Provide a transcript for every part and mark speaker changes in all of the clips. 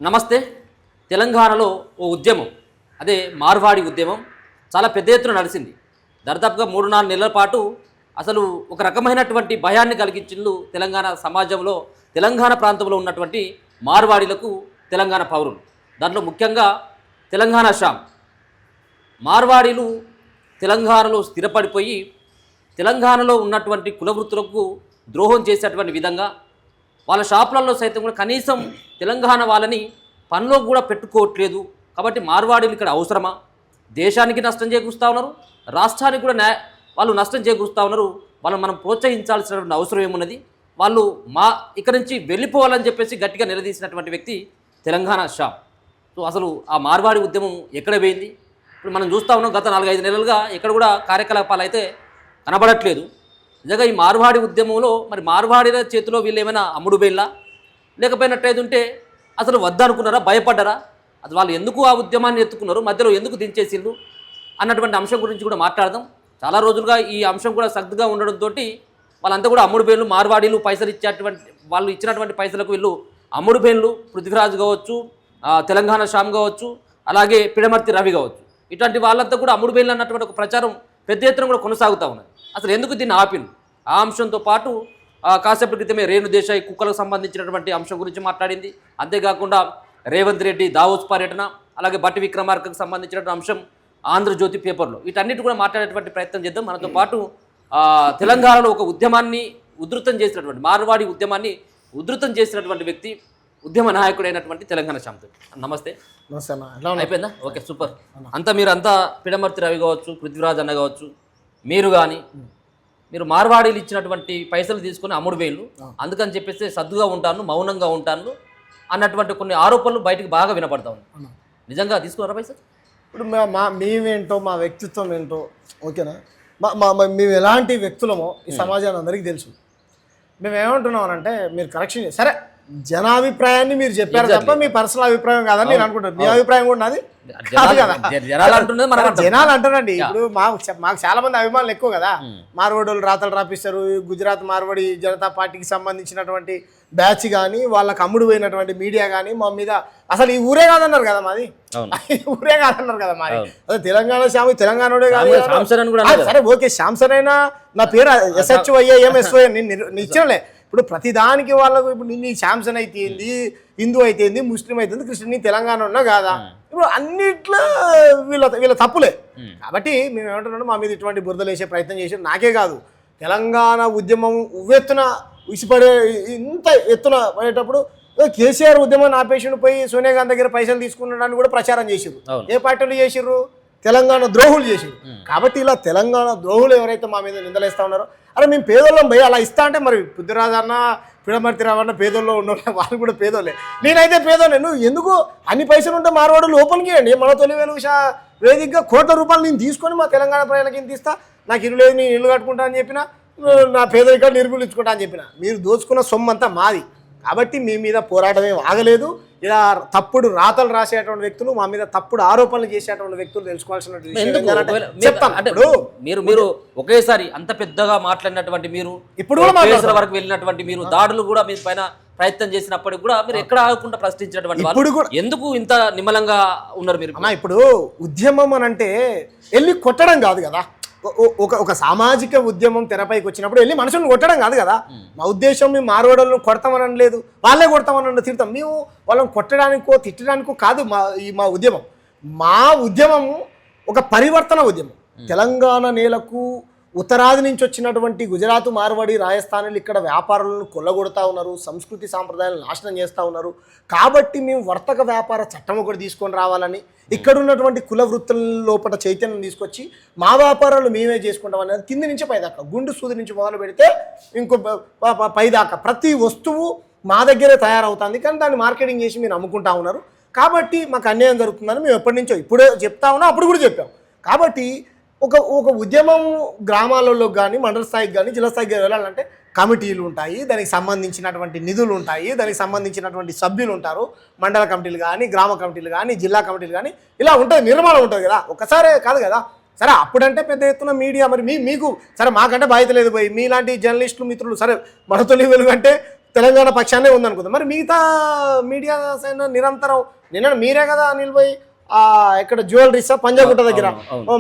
Speaker 1: నమస్తే. తెలంగాణలో ఓ ఉద్యమం, అదే మార్వాడి ఉద్యమం చాలా పెద్ద ఎత్తున నడిచింది. దాదాపుగా 3-4 నెలల పాటు అసలు ఒక రకమైనటువంటి భయాన్ని కలిగించిండు తెలంగాణ సమాజంలో, తెలంగాణ ప్రాంతంలో ఉన్నటువంటి మార్వాడీలకు తెలంగాణ పౌరులు. దాంట్లో ముఖ్యంగా తెలంగాణ షామ్ మార్వాడీలు తెలంగాణలో స్థిరపడిపోయి తెలంగాణలో ఉన్నటువంటి కులవృత్తులకు ద్రోహం చేసేటువంటి విధంగా వాళ్ళ షాపులలో సైతం కూడా కనీసం తెలంగాణ వాళ్ళని పనిలో కూడా పెట్టుకోవట్లేదు. కాబట్టి మార్వాడీలు ఇక్కడ అవసరమా? దేశానికి నష్టం చేకూరుస్తూ ఉన్నారు, రాష్ట్రానికి కూడా వాళ్ళు నష్టం చేకూరుస్తూ ఉన్నారు. వాళ్ళని మనం ప్రోత్సహించాల్సినటువంటి అవసరం ఏమున్నది? వాళ్ళు ఇక్కడి నుంచి వెళ్ళిపోవాలని చెప్పేసి గట్టిగా నిలదీసినటువంటి వ్యక్తి తెలంగాణ షామ్. సో అసలు ఆ మార్వాడి ఉద్యమం ఎక్కడ పోయింది? ఇప్పుడు మనం చూస్తూ ఉన్నాం, గత 4-5 నెలలుగా ఎక్కడ కూడా కార్యకలాపాలు అయితే కనబడట్లేదు. నిజంగా ఈ మార్వాడి ఉద్యమంలో మరి మార్వాడీల చేతిలో వీళ్ళు ఏమైనా అమ్ముడు బేళ్ళా, లేకపోయినట్టయితే ఉంటే అసలు వద్దనుకున్నారా, భయపడ్డారా, అది వాళ్ళు ఎందుకు ఆ ఉద్యమాన్ని ఎత్తుకున్నారు, మధ్యలో ఎందుకు దించేసిళ్ళు అన్నటువంటి అంశం గురించి కూడా మాట్లాడదాం. చాలా రోజులుగా ఈ అంశం కూడా సగ్గుగా ఉండడంతో వాళ్ళంతా కూడా అమ్ముడు బేళ్ళు, మార్వాడీలు పైసలు ఇచ్చేటువంటి వాళ్ళు ఇచ్చినటువంటి పైసలకు వీళ్ళు అమ్ముడు బేళ్ళు, పృథ్వీరాజు కావచ్చు, తెలంగాణ షామ్ కావచ్చు, అలాగే పిడమర్తి రవి కావచ్చు, ఇట్లాంటి వాళ్ళంతా కూడా అమ్ముడు బేళ్ళు అన్నటువంటి ఒక ప్రచారం పెద్ద ఎత్తున కూడా కొనసాగుతూ ఉన్నది. అసలు ఎందుకు దీన్ని ఆపిను ఆ అంశంతో పాటు కాసేపటి క్రితమే రేణు దేశాయ్ కుక్కలకు సంబంధించినటువంటి అంశం గురించి మాట్లాడింది. అంతేకాకుండా రేవంత్ రెడ్డి దావోస్ పర్యటన, అలాగే బట్టి విక్రమార్కకు సంబంధించినటువంటి అంశం ఆంధ్రజ్యోతి పేపర్లో, వీటన్నిటి కూడా మాట్లాడేటువంటి ప్రయత్నం చేద్దాం. మనతో పాటు తెలంగాణలో ఒక ఉద్యమాన్ని ఉధృతం చేసినటువంటి, మార్వాడి ఉద్యమాన్ని ఉధృతం చేసినటువంటి వ్యక్తి, ఉద్యమ నాయకుడైనటువంటి తెలంగాణ శాంతి. నమస్తే. అయిపోయిందా? Okay, super. మీరు పిడమర్తి రవి కావచ్చు, పృథ్వీరాజ్ అన్న కావచ్చు, మీరు కానీ మీరు మార్వాడీలు ఇచ్చినటువంటి పైసలు తీసుకుని అమ్ముడు వేళ్ళు, అందుకని చెప్పేసి సద్దుగా ఉంటాను, మౌనంగా ఉంటాను అన్నటువంటి కొన్ని ఆరోపణలు బయటకు బాగా వినపడతా ఉన్నాయి. నిజంగా తీసుకున్నారా పైసలు?
Speaker 2: ఇప్పుడు మేమేంటో, మా వ్యక్తిత్వం ఏంటో, ఓకేనా, మేము ఎలాంటి వ్యక్తులమో ఈ సమాజాన్ని అందరికీ తెలుసు. మేము ఏమంటున్నామనంటే, మీరు కరెక్షన్ సరే, జనాభిప్రాయాన్ని మీరు చెప్పారు తప్ప మీ పర్సనల్ అభిప్రాయం కాదని నేను అనుకుంటాను. మీ అభిప్రాయం కూడా నాది జనాలు అంటారండి. ఇప్పుడు మాకు చాలా మంది అభిమానులు ఎక్కువ కదా. మార్వాడోళ్ళు రాతలు రాపిస్తారు. గుజరాత్ మార్వాడి జనతా పార్టీకి సంబంధించినటువంటి బ్యాచ్ కానీ, వాళ్ళకి అమ్ముడు పోయినటువంటి మీడియా కానీ మా మీద అసలు ఈ ఊరే కాదన్నారు కదా మాది, ఊరే కాదన్నారు కదా మాది. అదే తెలంగాణ శ్యామి, తెలంగాణోడే కాదు. సరే ఓకే, శాంసన్ అయినా నా పేరు SHYAMSY నేను ఇచ్చినలే. ఇప్పుడు ప్రతిదానికి వాళ్ళకు ఇప్పుడు నీ శాంసన్ అయితే ఏంది, హిందూ అయితే ఏంది, ముస్లిం అయితే క్రిస్టియన్, తెలంగాణ ఉన్నా కాదా, ఇప్పుడు అన్నిట్లో వీళ్ళ తప్పులే. కాబట్టి మేము ఏమంటున్నాం, మా మీద ఇటువంటి బురదలు వేసే ప్రయత్నం చేసి, నాకే కాదు తెలంగాణ ఉద్యమం ఉవ్వెత్తున విసిపడే ఇంత ఎత్తున పడేటప్పుడు కేసీఆర్ ఉద్యమాన్ని ఆపేషన్ పోయి సోనియా గాంధీ దగ్గర పైసలు తీసుకున్నాడని కూడా ప్రచారం చేసిర్రు. ఏ పార్టీలు చేసిర్రు? తెలంగాణ ద్రోహులు చేసిర్రు. కాబట్టి ఇలా తెలంగాణ ద్రోహులు ఎవరైతే మా మీద నిందలేస్తా ఉన్నారో, అరే మేము పేదోళ్ళం పోయి అలా ఇస్తా అంటే, మరి పృథ్వీరాజ్ అన్న, పిడమర్తి రావన్న పేదోళ్ళు ఉన్న వాళ్ళు కూడా పేదోళ్ళే, నేనైతే పేదోళ్ళే. నువ్వు ఎందుకు అన్ని పైసలు ఉంటే మార్వాడు లోపలికి ఇవ్వండి, మన తొలి వేదికగా కోట్ల రూపాయలు నేను తీసుకొని మా తెలంగాణ ప్రజలకి ఇంత ఇస్తా, నాకు ఇల్లు లేదు, నేను ఇల్లు కట్టుకుంటా అని చెప్పిన, నా పేదరికాలు నిర్మూలించుకుంటా అని చెప్పిన. మీరు దోచుకున్న సొమ్ము అంతా మాది. కాబట్టి మీ మీద పోరాటం ఏం ఆగలేదు. ఇలా తప్పుడు రాతలు రాసేటువంటి వ్యక్తులు, మా మీద తప్పుడు ఆరోపణలు చేసేటువంటి వ్యక్తులు తెలుసుకోవాల్సిన
Speaker 1: మీరు ఒకేసారి అంత పెద్దగా మాట్లాడినటువంటి మీరు, ఇప్పుడు వరకు వెళ్ళినటువంటి మీరు, దాడులు కూడా మీ పైన ప్రయత్నం చేసినప్పటికి కూడా మీరు ఎక్కడ ఆగకుండా ప్రశ్నించినటువంటి వాళ్ళు, ఎందుకు ఇంత నిమ్మలంగా ఉన్నారు మీరు?
Speaker 2: ఇప్పుడు ఉద్యమం అని అంటే వెళ్ళి కొట్టడం కాదు కదా. ఒక సామాజిక ఉద్యమం తెరపైకి వచ్చినప్పుడు వెళ్ళి మనుషులను కొట్టడం కాదు కదా. మా ఉద్దేశం మేము మార్వాడోళ్ళను కొడతామని లేదు, వాళ్ళే కొడతామని తిడతాం. మేము వాళ్ళని కొట్టడానికో తిట్టడానికో కాదు మా ఉద్యమం. మా ఉద్యమం ఒక పరివర్తన ఉద్యమం. తెలంగాణ నేలకు ఉత్తరాది నుంచి వచ్చినటువంటి గుజరాత్, మార్వాడి, రాజస్థాన్లు ఇక్కడ వ్యాపారులను కొల్లగొడతా ఉన్నారు, సంస్కృతి సాంప్రదాయాలను నాశనం చేస్తూ ఉన్నారు. కాబట్టి మేము వర్తక వ్యాపార చట్టం ఒకటి తీసుకొని రావాలని, ఇక్కడ ఉన్నటువంటి కుల వృత్తుల లోపల చైతన్యం తీసుకొచ్చి మా వ్యాపారాలు మేమే చేసుకుంటాం అనేది కింది నుంచి పైదాకా, గుండు సూది నుంచి మొదలు పెడితే ఇంకో పైదాకా ప్రతి వస్తువు మా దగ్గరే తయారవుతుంది. కానీ దాన్ని మార్కెటింగ్ చేసి మీరు అమ్ముకుంటా ఉన్నారు. కాబట్టి మాకు అన్యాయం జరుగుతుందని మేము ఎప్పటి నుంచో ఇప్పుడే చెప్తా ఉన్నాం, అప్పుడు కూడా చెప్పాం. కాబట్టి ఒక ఉద్యమం గ్రామాలలో కానీ, మండల స్థాయికి కానీ, జిల్లా స్థాయికి వెళ్ళాలంటే కమిటీలు ఉంటాయి, దానికి సంబంధించినటువంటి నిధులు ఉంటాయి, దానికి సంబంధించినటువంటి సభ్యులు ఉంటారు, మండల కమిటీలు కానీ, గ్రామ కమిటీలు కానీ, జిల్లా కమిటీలు కానీ, ఇలా ఉంటుంది, నిర్మాణం ఉంటుంది కదా. ఒకసారే కాదు కదా. సరే అప్పుడంటే పెద్ద ఎత్తున మీడియా, మరి మీకు సరే మాకంటే బాధ్యత లేదు పోయి, మీలాంటి జర్నలిస్టులు మిత్రులు సరే మన తొలి వెలుగు అంటే తెలంగాణ పక్షాన్నే ఉందనుకుందాం. మరి మిగతా మీడియా నిరంతరం నిన్న మీరే కదా అనిల్ భాయ్ ఇక్కడ జ్యువెలరీసా పంజాగుట్ట దగ్గర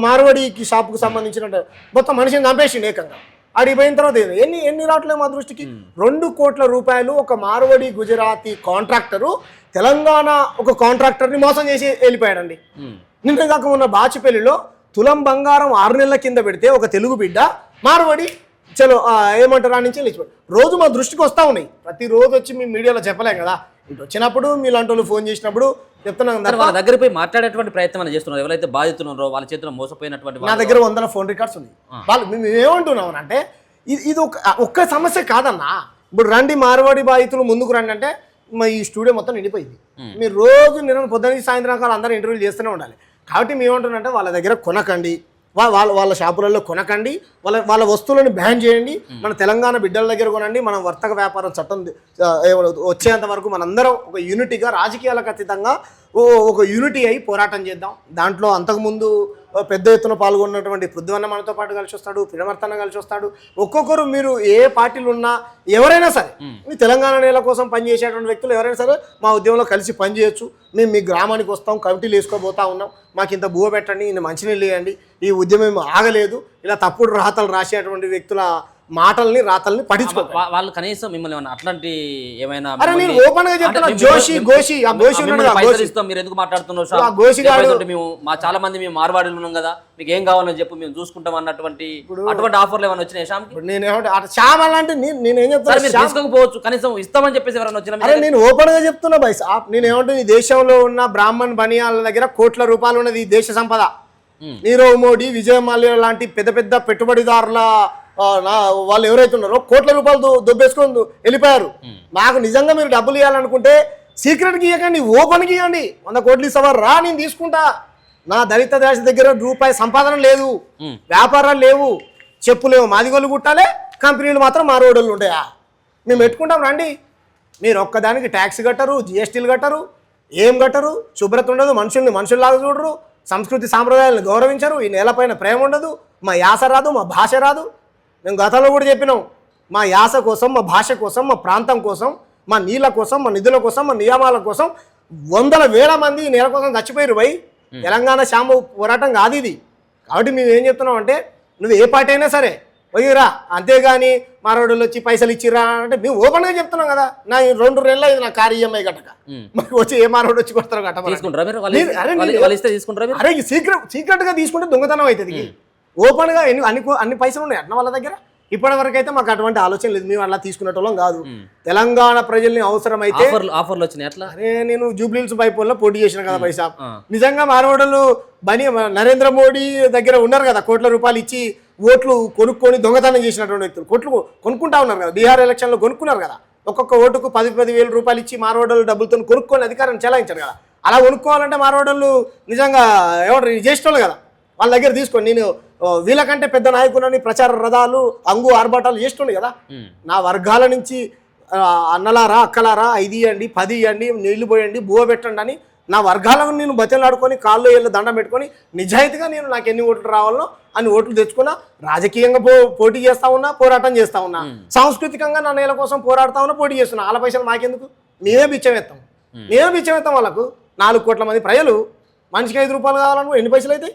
Speaker 2: మార్వాడికి షాప్కు సంబంధించిన మొత్తం మనిషిని చంపేసిండు ఏకంగా. అడిగిపోయిన తర్వాత ఎన్ని రావట్లేదు మా దృష్టికి. 2 కోట్ల రూపాయలు ఒక మార్వాడి గుజరాతీ కాంట్రాక్టరు తెలంగాణ ఒక కాంట్రాక్టర్ని మోసం చేసి వెళ్ళిపోయాడండి. నిన్న కాక ఉన్న బాచిపల్లిలో తులం బంగారం 6 నెలల కింద పెడితే ఒక తెలుగు బిడ్డ మార్వాడి చలో ఏమంటారు అని నుంచి లేచిపోయి రోజు మా దృష్టికి వస్తూ ఉన్నాయి. ప్రతిరోజు వచ్చి మేము మీడియాలో చెప్పలేం కదా. ఇటు వచ్చినప్పుడు మీలాంటి వాళ్ళు ఫోన్ చేసినప్పుడు చెప్తున్నాం.
Speaker 1: వాళ్ళ దగ్గర పోయి మాట్లాడేటువంటి ప్రయత్నం చేస్తున్నారు. ఎవరైతే బాధితున్నారో వాళ్ళ చేతిలో మోసపోయినటువంటి
Speaker 2: నా దగ్గర 100 ఫోన్ రికార్డ్స్ ఉన్నాయి. వాళ్ళు మేము ఏమంటున్నాం అంటే ఇది ఒక్క సమస్య కాదన్నా. ఇప్పుడు రండి మార్వాడి బాధితులు ముందుకు రండి అంటే మా ఈ స్టూడియో మొత్తం నిండిపోయింది. మీరు రోజు నిన్న పొద్దున్న సాయంత్రం కాలం అందరూ ఇంటర్వ్యూలు చేస్తూనే ఉండాలి. కాబట్టి మేము ఏమంటున్నామంటే వాళ్ళ దగ్గర కొనకండి, వాళ్ళ షాపులలో కొనకండి, వాళ్ళ వస్తువులను బ్యాన్ చేయండి. మన తెలంగాణ బిడ్డల దగ్గర కొనండి. మనం వర్తక వ్యాపారం చట్టం వచ్చేంత వరకు మనందరం ఒక యూనిటీగా రాజకీయాలకు అతీతంగా ఒక యూనిటీ అయి పోరాటం చేద్దాం. దాంట్లో అంతకుముందు పెద్ద ఎత్తున పాల్గొన్నటువంటి పృథ్వన్న మనతో పాటు కలిసి వస్తాడు, పిడమర్తన్న కలిసి వస్తాడు. ఒక్కొక్కరు మీరు ఏ పార్టీలు ఉన్నా ఎవరైనా సరే మీ తెలంగాణ నేల కోసం పనిచేసేటువంటి వ్యక్తులు ఎవరైనా సరే మా ఉద్యమంలో కలిసి పనిచేయచ్చు. మేము మీ గ్రామానికి వస్తాం, కమిటీలు వేసుకోబోతా ఉన్నాం, మాకు ఇంత బువ్వ పెట్టండి, ఇంత మంచినీళ్ళు వేయండి, ఈ ఉద్యమం ఆగలేదు. ఇలా తప్పుడు రాతలు రాసేటువంటి వ్యక్తుల మాటల్ని రాతల్ని పఠించుకో.
Speaker 1: వాళ్ళు కనీసం మిమ్మల్ని అట్లాంటి ఏమైనా
Speaker 2: నేను ఓపెన్ గా చెప్తున్నా. జోషి
Speaker 1: మీరు ఎందుకు మాట్లాడుతున్నారు? మేము చాలా మంది మేము మార్వాడీలు ఉన్నాం కదా, మీకు ఏం కావాలని చెప్పి మేము చూసుకుంటాం అన్నటువంటి అటువంటి ఆఫర్లు ఏమైనా వచ్చినాయి శ్యామ్కి?
Speaker 2: శ్యామ్ అలాంటి నేనేం చెప్తాను,
Speaker 1: తీసుకోకపోవచ్చు, కనీసం ఇస్తామని చెప్పేసి ఎవరైనా వచ్చిన
Speaker 2: నేను ఓపెన్ గా చెప్తున్నా బై. నేను ఏమంటుంది, ఈ దేశంలో ఉన్న బ్రాహ్మణ్ బనియాల దగ్గర కోట్ల రూపాయలు ఉన్నది ఈ దేశ సంపద. నీరవ్ మోడీ, విజయ్ మాల్యా లాంటి పెద్ద పెద్ద పెట్టుబడిదారుల వాళ్ళు ఎవరైతే ఉన్నారో కోట్ల రూపాయలు దొబ్బేసుకొని వెళ్ళిపోయారు. నాకు నిజంగా మీరు డబ్బులు ఇవ్వాలనుకుంటే సీక్రెట్కి ఇవ్వకండి, ఓపెన్కి ఇవ్వండి. 100 కోట్లు ఇస్తావా రా, నేను తీసుకుంటా. నా దళిత దేశ దగ్గర రూపాయి సంపాదన లేదు, వ్యాపారాలు లేవు, చెప్పు లేవు, మాదిగోళ్ళు కుట్టాలే, కంపెనీలు మాత్రం మా రోడ్లు ఉంటాయా? మేము పెట్టుకుంటాం రండి. మీరు ఒక్కదానికి ట్యాక్స్ కట్టరు, జిఎస్టీలు కట్టరు, ఏం కట్టరు, శుభ్రత ఉండదు, మనుషుల్లాగా చూడరు, సంస్కృతి సాంప్రదాయాలను గౌరవించరు, ఈ నేలపైన ప్రేమ ఉండదు, మా యాస రాదు, మా భాష రాదు. మేము గతంలో కూడా చెప్పినాం, మా యాస కోసం, మా భాష కోసం, మా ప్రాంతం కోసం, మా నీళ్ళ కోసం, మా నిధుల కోసం, మా నియమాల కోసం 100,000 మంది ఈ నేల కోసం చచ్చిపోయారు భయ్. తెలంగాణ శాంబ పోరాటం కాదు ఇది. కాబట్టి మేము ఏం చెప్తున్నాం అంటే, నువ్వు ఏ పార్టీ అయినా సరే పోయిరా, అంతేగాని మారోడులు వచ్చి పైసలు ఇచ్చిరా అంటే మేము ఓపెన్గా చెప్తున్నాం కదా. నా 2 నెలలు ఇది నా కారు ఈఎంఐ కట్టక, మాకు వచ్చి ఏ మారోడు వచ్చి కొడతారు కట్ట. అరే సీక్రెట్గా తీసుకుంటే దొంగతనం అవుతుంది. ఓపెన్గా అన్ని పైసలు ఉన్నాయి అన్న వాళ్ళ దగ్గర. ఇప్పటి వరకు అయితే మాకు అటువంటి ఆలోచన లేదు, మేము అలా తీసుకునేటోళ్ళం కాదు. తెలంగాణ ప్రజల్ని అవసరమైతే
Speaker 1: ఆఫర్లు వచ్చినాయి. అట్లా
Speaker 2: అరే నేను జూబ్లీహిల్స్ బైపోల్లో పోటీ చేసిన కదా పైసా. నిజంగా మానవుడు నరేంద్ర మోడీ దగ్గర ఉన్నారు కదా, కోట్ల రూపాయలు ఇచ్చి ఓట్లు కొనుక్కొని దొంగతనం చేసినటువంటి వ్యక్తులు కోట్లు కొనుక్కుంటా ఉన్నారు కదా. బీహార్ ఎలక్షన్లో కొనుక్కున్నారు కదా, ఒక్కొక్క ఓటుకు 10,000 రూపాయలు ఇచ్చి మానవుడు డబ్బులతో కొనుక్కొని అధికారం చెలాయించారు కదా. అలా కొనుక్కోవాలంటే మానవుడు నిజంగా ఏమంటారు చేసేటోళ్ళు కదా. వాళ్ళ దగ్గర తీసుకొని నేను వీళ్ళకంటే పెద్ద నాయకులని ప్రచార రథాలు అంగు ఆర్భాటాలు చేస్తుండే కదా. నా వర్గాల నుంచి అన్నలారా అక్కలారా 5 ఇవ్వండి, 10 ఇవ్వండి, నీళ్లు పోయండి, బువ్వ పెట్టండి అని నా వర్గాలను నేను బతిలాడుకొని కాళ్ళు ఏళ్ళు దండం పెట్టుకొని నిజాయితీగా నేను నాకు ఎన్ని ఓట్లు రావాలో అన్ని ఓట్లు తెచ్చుకున్నా. రాజకీయంగా పోటీ చేస్తా ఉన్నా, పోరాటం చేస్తా ఉన్నా, సాంస్కృతికంగా నా నేల కోసం పోరాడుతా ఉన్నా, పోటీ చేస్తున్నా. వాళ్ళ పైసలు మాకెందుకు? మేమే బిచ్చమెత్తాం వాళ్ళకు. 4 కోట్ల మంది ప్రజలు, మనిషికి 5 రూపాయలు కావాలనుకో ఎన్ని పైసలు అవుతాయి?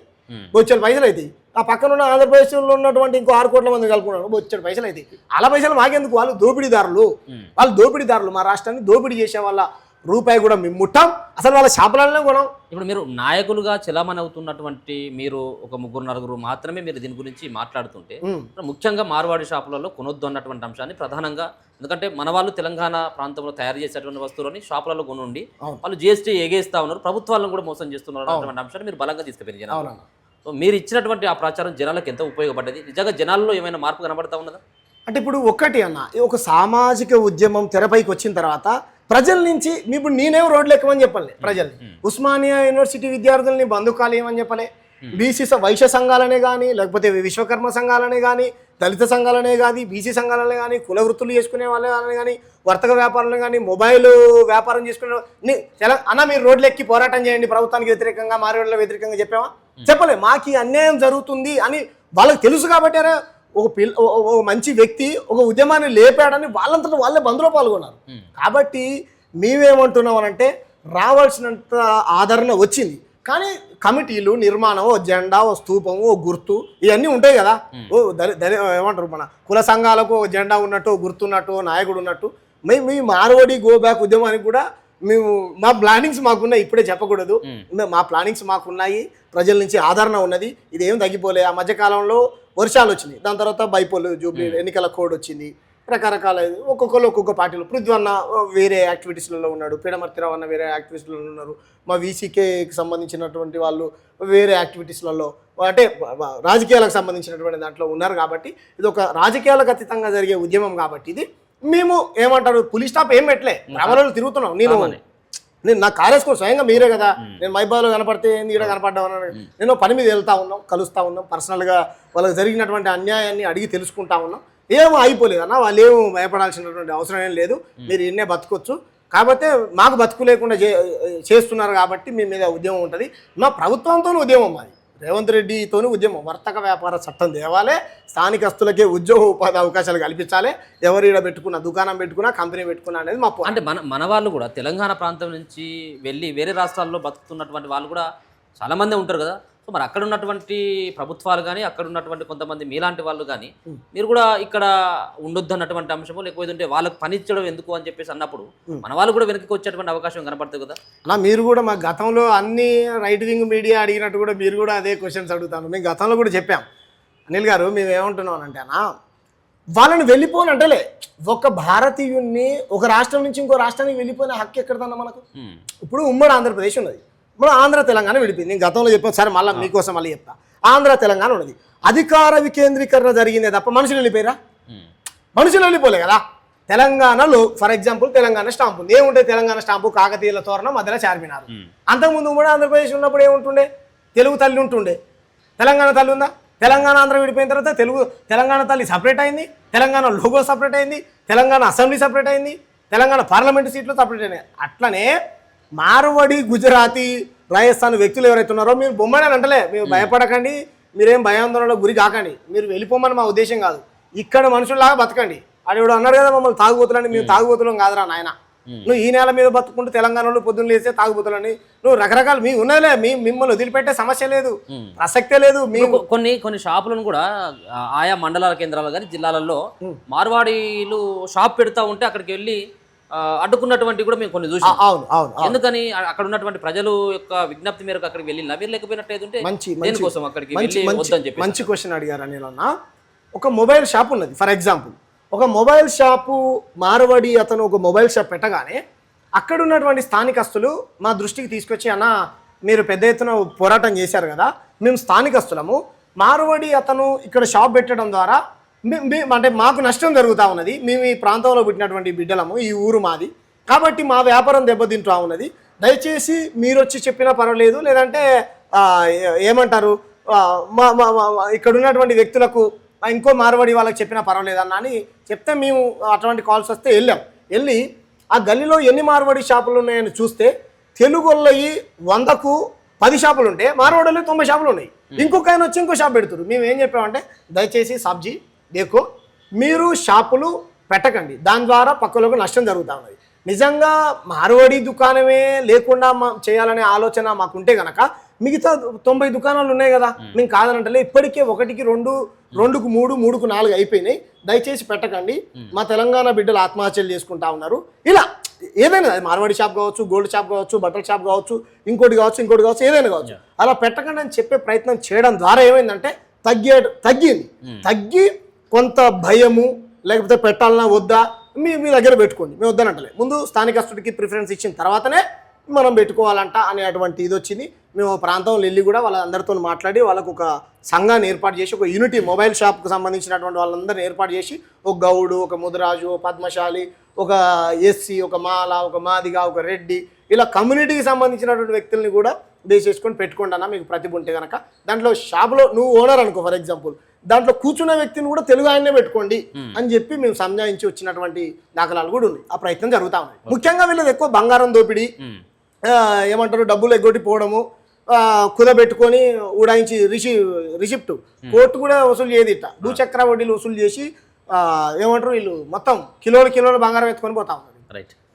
Speaker 2: బొచ్చడి పైసలు అవుతాయి. ఆ పక్కన ఉన్న ఆంధ్రప్రదేశ్లో ఉన్నటువంటి ఇంకో 6 కోట్ల మంది కలుపుకున్నాడు, బొచ్చడి పైసలు అవుతాయి. అలా పైసలు మాకెందుకు? వాళ్ళు దోపిడీదారులు, మా రాష్ట్రాన్ని దోపిడీ చేసే వాళ్ళ రూపాయి కూడా మేము ముట్టాం. అసలు వాళ్ళ షాపులనే కొనం.
Speaker 1: ఇప్పుడు మీరు నాయకులుగా చలామణి అవుతున్నటువంటి మీరు ఒక 3-4 మాత్రమే మీరు దీని గురించి మాట్లాడుతుంటే, ముఖ్యంగా మార్వాడి షాపులలో కొనొద్దు అన్నటువంటి అంశాన్ని ప్రధానంగా, ఎందుకంటే మన వాళ్ళు తెలంగాణ ప్రాంతంలో తయారు చేసేటువంటి వస్తువులని షాపులలో కొనుండి వాళ్ళు జిఎస్టీ ఎగేస్తా ఉన్నారు, ప్రభుత్వాలను కూడా మోసం చేస్తున్నారు అన్నటువంటి అంశాన్ని మీరు బలంగా తీసుకుపోయారు జనాలు. సో మీరు ఇచ్చినటువంటి ఆ ప్రచారం జనాలకు ఎంత ఉపయోగపడ్డది? నిజంగా జనాల్లో ఏమైనా మార్పు కనబడతా ఉన్నదా?
Speaker 2: అంటే ఇప్పుడు ఒక్కటి అన్న, ఒక సామాజిక ఉద్యమం తెరపైకి వచ్చిన తర్వాత ప్రజల నుంచి ఇప్పుడు నేనేం రోడ్లు ఎక్కమని చెప్పలే ప్రజల్ని, ఉస్మానియా యూనివర్సిటీ విద్యార్థుల్ని బంధుకాలు ఏమని చెప్పలే, బీసీ వైశ్య సంఘాలనే కానీ, లేకపోతే విశ్వకర్మ సంఘాలనే కానీ, దళిత సంఘాలనే కానీ, బీసీ సంఘాలనే కానీ, కుల వృత్తులు చేసుకునే వాళ్ళని కానీ, వర్తక వ్యాపారాలను కానీ, మొబైల్ వ్యాపారం చేసుకునే అన్న మీరు రోడ్లు ఎక్కి పోరాటం చేయండి ప్రభుత్వానికి వ్యతిరేకంగా, మారేళ్ళ వ్యతిరేకంగా చెప్పామా? చెప్పలే. మాకు అన్యాయం జరుగుతుంది అని వాళ్ళకి తెలుసు కాబట్టి ఒక మంచి వ్యక్తి ఒక ఉద్యమాన్ని లేపాడని వాళ్ళంతటా వాళ్ళే బంద్లో పాల్గొన్నారు. కాబట్టి మేమేమంటున్నాం అనంటే రావాల్సినంత ఆదరణ వచ్చింది, కానీ కమిటీలు నిర్మాణం, ఓ జెండా, ఓ స్తూపము, ఓ గుర్తు ఇవన్నీ ఉంటాయి కదా. ఏమంటారు మన కుల సంఘాలకు ఓ జెండా ఉన్నట్టు, ఓ గుర్తు ఉన్నట్టు, ఓ నాయకుడు ఉన్నట్టు, మీ మార్వాడి గో బ్యాక్ ఉద్యమానికి కూడా మేము మా ప్లానింగ్స్ మాకున్నాయి. ఇప్పుడే చెప్పకూడదు, మా ప్లానింగ్స్ మాకున్నాయి. ప్రజల నుంచి ఆదరణ ఉన్నది. ఇదేం తగ్గిపోలే. ఆ మధ్యకాలంలో వర్షాలు వచ్చినాయి, దాని తర్వాత బైపోల్ జూబ్లీ ఎన్నికల కోడ్ వచ్చింది, రకరకాల ఒక్కొక్కరు ఒక్కొక్క పార్టీలో. పృథ్వన్న వేరే యాక్టివిటీస్లలో ఉన్నాడు, పీడమర్తిరావు అన్న వేరే యాక్టివిటీస్లలో ఉన్నారు, మా వీసీకేకి సంబంధించినటువంటి వాళ్ళు వేరే యాక్టివిటీస్లలో, అంటే రాజకీయాలకు సంబంధించినటువంటి దాంట్లో ఉన్నారు. కాబట్టి ఇది ఒక రాజకీయాలకు అతీతంగా జరిగే ఉద్యమం. కాబట్టి ఇది మేము ఏమంటారు పులి స్టాప్ ఏం పెట్టలే, రామరాజు తిరుగుతున్నాం. నేను నా కారేసుకో స్వయంగా మీరే కదా, నేను మైబాలో కనపడితే ఈడ కనపడ్డా నేను పని మీద వెళ్తా ఉన్నాం, కలుస్తూ ఉన్నాం, పర్సనల్గా వాళ్ళకి జరిగినటువంటి అన్యాయాన్ని అడిగి తెలుసుకుంటా ఉన్నాం. ఏమో అయిపోలేదు అన్న, వాళ్ళు ఏమో భయపడాల్సినటువంటి అవసరం ఏం లేదు, మీరు ఎన్నే బతకొచ్చు. కాకపోతే మాకు బతుకు లేకుండా చేస్తున్నారు కాబట్టి మీ మీద ఉద్యమం ఉంటుంది. మా ప్రభుత్వంతో ఉద్యమం, మాది రేవంత్ రెడ్డితోని ఉద్యమం. వర్తక వ్యాపార చట్టం తేవాలి, స్థానికస్తులకే ఉద్యోగ ఉపాధి అవకాశాలు కల్పించాలి, ఎవరు ఈడ పెట్టుకున్న దుకాణం పెట్టుకున్నా, కంపెనీ పెట్టుకున్నా అనేది మా
Speaker 1: అంటే మన వాళ్ళు కూడా తెలంగాణ ప్రాంతం నుంచి వెళ్ళి వేరే రాష్ట్రాల్లో బతుకుతున్నటువంటి వాళ్ళు కూడా చాలామంది ఉంటారు కదా. సో మరి అక్కడ ఉన్నటువంటి ప్రభుత్వాలు కానీ, అక్కడ ఉన్నటువంటి కొంతమంది మీలాంటి వాళ్ళు కానీ, మీరు కూడా ఇక్కడ ఉండొద్దు అన్నటువంటి అంశము, లేకపోతే వాళ్ళకి పని ఇచ్చడం ఎందుకు అని చెప్పేసి అన్నప్పుడు మన వాళ్ళు కూడా వెనక్కి వచ్చేటువంటి అవకాశం కనపడుతుంది కదా.
Speaker 2: అలా మీరు కూడా మా గతంలో అన్ని రైట్ వింగ్ మీడియా అడిగినట్టు కూడా మీరు కూడా అదే క్వశ్చన్స్ అడుగుతాను. మేము గతంలో కూడా చెప్పాం, అనిల్ గారు మేము ఏమంటున్నాం అంటే అన్న, వాళ్ళని వెళ్ళిపోని అంటలే, ఒక భారతీయుణ్ణి ఒక రాష్ట్రం నుంచి ఇంకో రాష్ట్రానికి వెళ్ళిపోయిన హక్కు ఎక్కడదన్నా మనకు. ఇప్పుడు ఉమ్మడి ఆంధ్రప్రదేశ్ ఉన్నది, ఇప్పుడు ఆంధ్ర తెలంగాణ విడిపోయింది. నేను గతంలో చెప్పాను, సరే మళ్ళీ మీకోసం మళ్ళీ చెప్తా. ఆంధ్ర తెలంగాణ ఉన్నది, అధికార వికేంద్రీకరణ జరిగిందే తప్ప మనుషులు వెళ్ళిపోయారా? మనుషులు వెళ్ళిపోలే కదా. తెలంగాణలో ఫర్ ఎగ్జాంపుల్ తెలంగాణ స్టాంపు ఉంది, ఏముంటే తెలంగాణ స్టాంపు కాకతీయుల తోరణం మధ్యలో చార్మినారు. అంతకుముందు ఉమ్మడి ఆంధ్రప్రదేశ్ ఉన్నప్పుడు ఏముంటుండే, తెలుగు తల్లి ఉంటుండే, తెలంగాణ తల్లి ఉందా? తెలంగాణ ఆంధ్ర విడిపోయిన తర్వాత తెలంగాణ తల్లి సపరేట్ అయింది, తెలంగాణ లోగో సపరేట్ అయింది, తెలంగాణ అసెంబ్లీ సపరేట్ అయింది, తెలంగాణ పార్లమెంటు సీట్లు సపరేట్ అయినాయి. అట్లనే మార్వడి, గుజరాతీ, రాజస్థాన్ వ్యక్తులు ఎవరైతే ఉన్నారో మీరు బొమ్మని అంటలే, మీరు భయపడకండి, మీరేం భయాందోళనలో గురి కాకండి, మీరు వెళ్ళిపోమని మా ఉద్దేశం కాదు, ఇక్కడ మనుషుల్లాగా బతకండి. ఆడేవాడు అన్నాడు కదా మమ్మల్ని తాగుబోతులని, మేము తాగుబోతులం కాదురా నాయన, నువ్వు ఈ నేల మీద బతుకుంటూ తెలంగాణలో పొద్దున్న లేస్తే తాగుబోతులని నువ్వు రకరకాలు మీ ఉన్నలే, మిమ్మల్ని వదిలిపెట్టే సమస్య లేదు, ప్రసక్తే లేదు. మేము
Speaker 1: కొన్ని షాపులను కూడా ఆయా మండలాల కేంద్రాలు కానీ జిల్లాలలో మార్వాడీలు షాప్ పెడతా ఉంటే అక్కడికి వెళ్ళి అడ్డుకున్నటువంటి కూడా మేము కొన్ని చూసాం.
Speaker 2: అవును అవును.
Speaker 1: ఎందుకని అక్కడ ఉన్నటువంటి ప్రజలు యొక్క విజ్ఞప్తి మేరకు అక్కడికి వెళ్ళి మీరు లేకపోయినట్టు దేనికోసం అక్కడికి
Speaker 2: మంచి క్వశ్చన్ అడిగారు అనిల్ అన్న. ఒక మొబైల్ షాప్ ఉన్నది ఫర్ ఎగ్జాంపుల్, ఒక మొబైల్ షాపు మార్వాడి అతను ఒక మొబైల్ షాప్ పెట్టగానే అక్కడ ఉన్నటువంటి స్థానికస్తులు మా దృష్టికి తీసుకొచ్చి, అన్న మీరు పెద్ద ఎత్తున పోరాటం చేశారు కదా, మేము స్థానికస్తులము, మార్వాడి అతను ఇక్కడ షాప్ పెట్టడం ద్వారా అంటే మాకు నష్టం జరుగుతూ ఉన్నది, మేము ఈ ప్రాంతంలో పుట్టినటువంటి బిడ్డలము, ఈ ఊరు మాది, కాబట్టి మా వ్యాపారం దెబ్బతింటూ ఉన్నది, దయచేసి మీరు వచ్చి చెప్పినా పర్వాలేదు, లేదంటే ఏమంటారు ఇక్కడ ఉన్నటువంటి వ్యక్తులకు ఇంకో మార్వాడి వాళ్ళకి చెప్పినా పర్వాలేదు అన్న అని చెప్తే మేము అటువంటి కాల్స్ వస్తే వెళ్ళి ఆ గల్లీలో ఎన్ని మార్వాడి షాపులు ఉన్నాయని చూస్తే తెలుగుళ్ళయి 100కు 10 షాపులు ఉంటే మార్వాడలో 90 షాపులు ఉన్నాయి. ఇంకొక ఆయన వచ్చి ఇంకో షాప్ పెడుతున్నారు. మేము ఏం చెప్పామంటే దయచేసి సబ్జీ దేకో మీరు షాపులు పెట్టకండి, దాని ద్వారా పక్కలకు నష్టం జరుగుతూ ఉన్నది. నిజంగా మార్వాడి దుకాణమే లేకుండా చేయాలనే ఆలోచన మాకుంటే కనుక మిగతా 90 దుకాణాలు ఉన్నాయి కదా, మేము కాదనంటలే, ఇప్పటికే 1కి 2, 2కు 3, 3కు 4 అయిపోయినాయి, దయచేసి పెట్టకండి, మా తెలంగాణ బిడ్డలు ఆత్మహత్యలు చేసుకుంటా ఉన్నారు. ఇలా ఏదైనా మార్వాడి షాప్ కావచ్చు, గోల్డ్ షాప్ కావచ్చు, బట్టల షాప్ కావచ్చు, ఇంకోటి కావచ్చు, ఏదైనా కావచ్చు, అలా పెట్టకండి అని చెప్పే ప్రయత్నం చేయడం ద్వారా ఏమైందంటే తగ్గి కొంత భయము, లేకపోతే పెట్టాలన్నా వద్దా మీ దగ్గర పెట్టుకోండి, మేము వద్దనంటలే, ముందు స్థానికస్తుడికి ప్రిఫరెన్స్ ఇచ్చిన తర్వాతనే మనం పెట్టుకోవాలంట అనేటువంటి ఇది వచ్చింది. మేము ప్రాంతంలో వెళ్ళి కూడా వాళ్ళందరితో మాట్లాడి వాళ్ళకు ఒక సంఘాన్ని ఏర్పాటు చేసి, ఒక యూనిటీ మొబైల్ షాప్కి సంబంధించినటువంటి వాళ్ళందరినీ ఏర్పాటు చేసి, ఒక గౌడు, ఒక ముదిరాజు, ఒక పద్మశాలి, ఒక ఎస్సీ, ఒక మాల, ఒక మాదిగా, ఒక రెడ్డి, ఇలా కమ్యూనిటీకి సంబంధించినటువంటి వ్యక్తుల్ని కూడా బేస్ చేసుకొని పెట్టుకోండి అన్న, మీకు ప్రతిభ ఉంటే కనుక. దాంట్లో షాప్లో నువ్వు ఓనర్ అనుకో ఫర్ ఎగ్జాంపుల్, దాంట్లో కూర్చున్న వ్యక్తిని కూడా తెలుగు ఆయన్నే పెట్టుకోండి అని చెప్పి మేము సంజాయించి వచ్చినటువంటి దాఖలాలు కూడా ఉన్నాయి. ఆ ప్రయత్నం జరుగుతూ ఉన్నాయి. ముఖ్యంగా వీళ్ళది ఎక్కువ బంగారం దోపిడీ, ఏమంటారు డబ్బులు ఎగ్గొట్టి పోవడము, కుదబెట్టుకొని ఉడాయించి రిసిప్ట్ కోర్టు కూడా వసూలు చేయదు ఇట్లా భూచక్ర వడ్డీలు వసూలు చేసి ఏమంటారు వీళ్ళు మొత్తం కిలోలు బంగారం ఎత్తుకొని పోతా ఉన్నారు.
Speaker 1: రైట్.